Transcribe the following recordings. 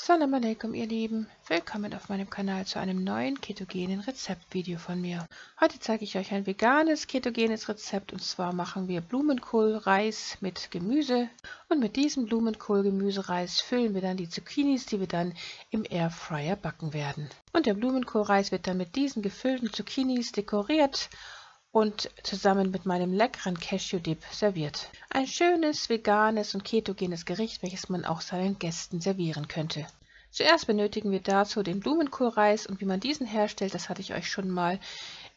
Assalamu alaikum, ihr Lieben. Willkommen auf meinem Kanal zu einem neuen ketogenen Rezeptvideo von mir. Heute zeige ich euch ein veganes ketogenes Rezept, und zwar machen wir Blumenkohlreis mit Gemüse, und mit diesem Blumenkohl-Gemüsereis füllen wir dann die Zucchinis, die wir dann im Airfryer backen werden. Und der Blumenkohlreis wird dann mit diesen gefüllten Zucchinis dekoriert und zusammen mit meinem leckeren Cashew-Dip serviert. Ein schönes, veganes und ketogenes Gericht, welches man auch seinen Gästen servieren könnte. Zuerst benötigen wir dazu den Blumenkohlreis, und wie man diesen herstellt, das hatte ich euch schon mal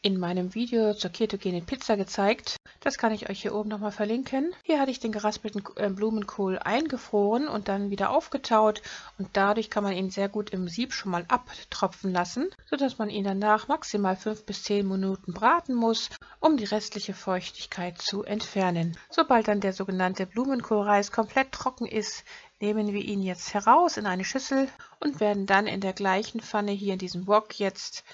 in meinem Video zur ketogenen Pizza gezeigt. Das kann ich euch hier oben nochmal verlinken. Hier hatte ich den geraspelten Blumenkohl eingefroren und dann wieder aufgetaut, und dadurch kann man ihn sehr gut im Sieb schon mal abtropfen lassen, sodass man ihn danach maximal 5 bis 10 Minuten braten muss, um die restliche Feuchtigkeit zu entfernen. Sobald dann der sogenannte Blumenkohlreis komplett trocken ist, nehmen wir ihn jetzt heraus in eine Schüssel und werden dann in der gleichen Pfanne hier in diesem Wok jetzt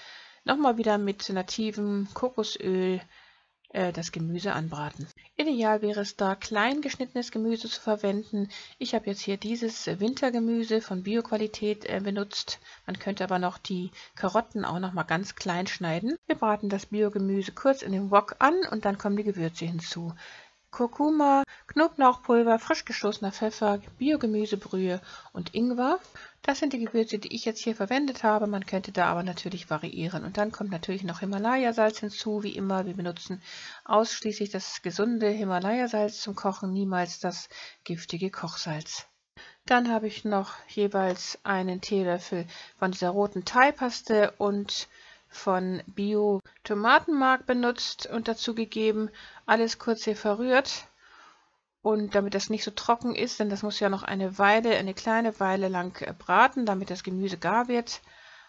nochmal wieder mit nativem Kokosöl das Gemüse anbraten. Ideal wäre es da, klein geschnittenes Gemüse zu verwenden. Ich habe jetzt hier dieses Wintergemüse von Bio-Qualität benutzt. Man könnte aber noch die Karotten auch noch mal ganz klein schneiden. Wir braten das Biogemüse kurz in dem Wok an, und dann kommen die Gewürze hinzu. Kurkuma, Knoblauchpulver, frisch gestoßener Pfeffer, Biogemüsebrühe und Ingwer. Das sind die Gewürze, die ich jetzt hier verwendet habe. Man könnte da aber natürlich variieren. Und dann kommt natürlich noch Himalaya-Salz hinzu, wie immer. Wir benutzen ausschließlich das gesunde Himalaya-Salz zum Kochen, niemals das giftige Kochsalz. Dann habe ich noch jeweils einen Teelöffel von dieser roten Thai-Paste und von Bio-Tomatenmark benutzt und dazu gegeben. Alles kurz hier verrührt, und damit das nicht so trocken ist, denn das muss ja noch eine kleine Weile lang braten, damit das Gemüse gar wird,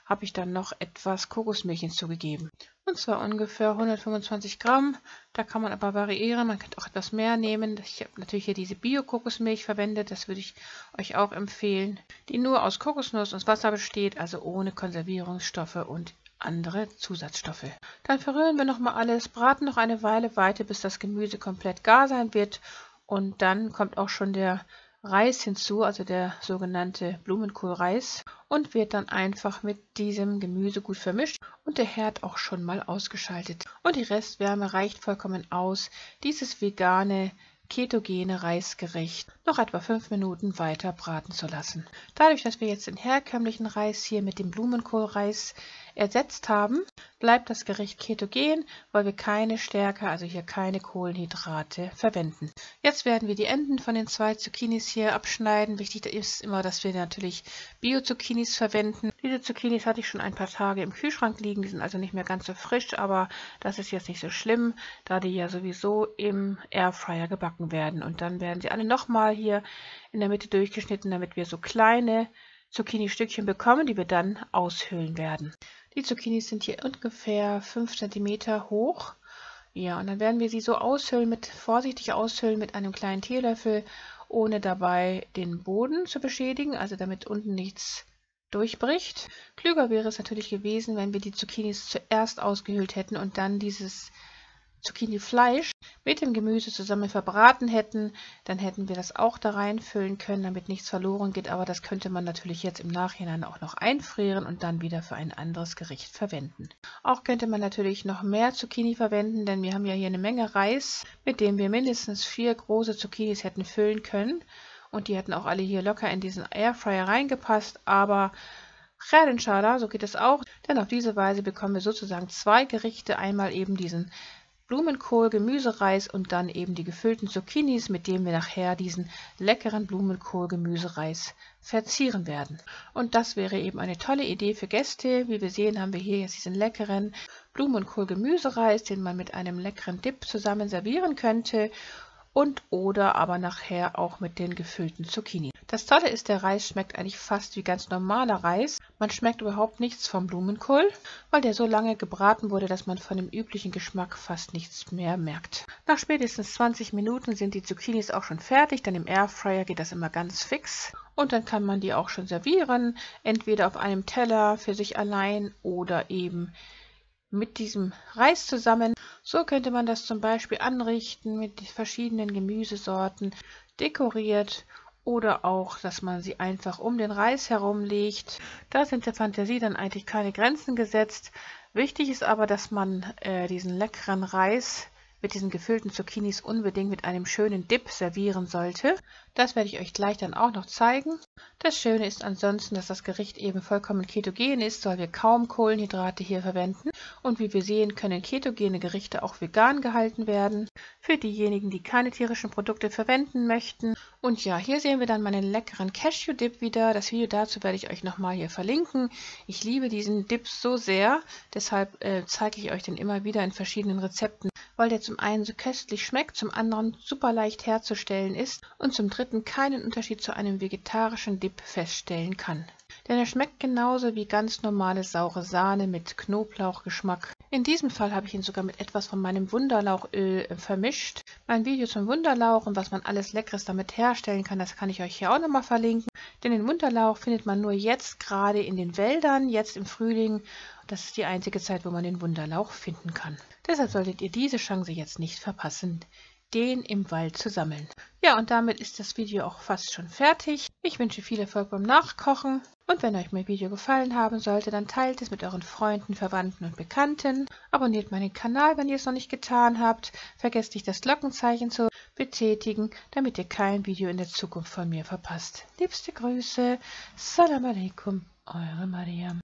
habe ich dann noch etwas Kokosmilch hinzugegeben. Und zwar ungefähr 125 Gramm. Da kann man aber variieren, man könnte auch etwas mehr nehmen. Ich habe natürlich hier diese Bio-Kokosmilch verwendet, das würde ich euch auch empfehlen, die nur aus Kokosnuss und Wasser besteht, also ohne Konservierungsstoffe und andere Zusatzstoffe. Dann verrühren wir nochmal alles, braten noch eine Weile weiter, bis das Gemüse komplett gar sein wird, und dann kommt auch schon der Reis hinzu, also der sogenannte Blumenkohlreis, und wird dann einfach mit diesem Gemüse gut vermischt und der Herd auch schon mal ausgeschaltet. Und die Restwärme reicht vollkommen aus, dieses vegane ketogene Reisgericht noch etwa 5 Minuten weiter braten zu lassen. Dadurch, dass wir jetzt den herkömmlichen Reis hier mit dem Blumenkohlreis ersetzt haben, bleibt das Gericht ketogen, weil wir keine Stärke, also hier keine Kohlenhydrate verwenden. Jetzt werden wir die Enden von den 2 Zucchinis hier abschneiden. Wichtig ist immer, dass wir natürlich Bio-Zucchinis verwenden. Diese Zucchinis hatte ich schon ein paar Tage im Kühlschrank liegen, die sind also nicht mehr ganz so frisch, aber das ist jetzt nicht so schlimm, da die ja sowieso im Airfryer gebacken werden. Und dann werden sie alle nochmal hier in der Mitte durchgeschnitten, damit wir so kleine Zucchini-Stückchen bekommen, die wir dann aushöhlen werden. Die Zucchinis sind hier ungefähr 5 cm hoch. Ja, und dann werden wir sie so vorsichtig aushöhlen mit einem kleinen Teelöffel, ohne dabei den Boden zu beschädigen, also damit unten nichts durchbricht. Klüger wäre es natürlich gewesen, wenn wir die Zucchinis zuerst ausgehöhlt hätten und dann dieses Zucchini-Fleisch mit dem Gemüse zusammen verbraten hätten. Dann hätten wir das auch da reinfüllen können, damit nichts verloren geht, aber das könnte man natürlich jetzt im Nachhinein auch noch einfrieren und dann wieder für ein anderes Gericht verwenden. Auch könnte man natürlich noch mehr Zucchini verwenden, denn wir haben ja hier eine Menge Reis, mit dem wir mindestens 4 große Zucchinis hätten füllen können, und die hätten auch alle hier locker in diesen Airfryer reingepasst, aber Khair inshallah, so geht es auch, denn auf diese Weise bekommen wir sozusagen 2 Gerichte, einmal eben diesen Blumenkohl, Gemüsereis und dann eben die gefüllten Zucchinis, mit denen wir nachher diesen leckeren Blumenkohl, Gemüsereis verzieren werden. Und das wäre eben eine tolle Idee für Gäste. Wie wir sehen, haben wir hier jetzt diesen leckeren Blumenkohl, Gemüsereis, den man mit einem leckeren Dip zusammen servieren könnte, und oder aber nachher auch mit den gefüllten Zucchini. Das Tolle ist, der Reis schmeckt eigentlich fast wie ganz normaler Reis. Man schmeckt überhaupt nichts vom Blumenkohl, weil der so lange gebraten wurde, dass man von dem üblichen Geschmack fast nichts mehr merkt. Nach spätestens 20 Minuten sind die Zucchinis auch schon fertig, denn im Airfryer geht das immer ganz fix. Und dann kann man die auch schon servieren, entweder auf einem Teller für sich allein oder eben mit diesem Reis zusammen. So könnte man das zum Beispiel anrichten mit verschiedenen Gemüsesorten, dekoriert oder auch, dass man sie einfach um den Reis herumlegt. Da sind der Fantasie dann eigentlich keine Grenzen gesetzt. Wichtig ist aber, dass man diesen leckeren Reis mit diesen gefüllten Zucchinis unbedingt mit einem schönen Dip servieren sollte. Das werde ich euch gleich dann auch noch zeigen. Das Schöne ist ansonsten, dass das Gericht eben vollkommen ketogen ist, weil wir kaum Kohlenhydrate hier verwenden. Und wie wir sehen, können ketogene Gerichte auch vegan gehalten werden. Für diejenigen, die keine tierischen Produkte verwenden möchten. Und ja, hier sehen wir dann meinen leckeren Cashew-Dip wieder. Das Video dazu werde ich euch nochmal hier verlinken. Ich liebe diesen Dip so sehr, deshalb zeige ich euch den immer wieder in verschiedenen Rezepten, weil der zum einen so köstlich schmeckt, zum anderen super leicht herzustellen ist und zum dritten keinen Unterschied zu einem vegetarischen Dip feststellen kann. Denn er schmeckt genauso wie ganz normale saure Sahne mit Knoblauchgeschmack. In diesem Fall habe ich ihn sogar mit etwas von meinem Wunderlauchöl vermischt. Mein Video zum Wunderlauch und was man alles Leckeres damit herstellen kann, das kann ich euch hier auch nochmal verlinken. Denn den Wunderlauch findet man nur jetzt gerade in den Wäldern, jetzt im Frühling. Das ist die einzige Zeit, wo man den Wunderlauch finden kann. Deshalb solltet ihr diese Chance jetzt nicht verpassen, den im Wald zu sammeln. Ja, und damit ist das Video auch fast schon fertig. Ich wünsche viel Erfolg beim Nachkochen. Und wenn euch mein Video gefallen haben sollte, dann teilt es mit euren Freunden, Verwandten und Bekannten. Abonniert meinen Kanal, wenn ihr es noch nicht getan habt. Vergesst nicht, das Glockenzeichen zu betätigen, damit ihr kein Video in der Zukunft von mir verpasst. Liebste Grüße. Salam alaikum, eure Mariam.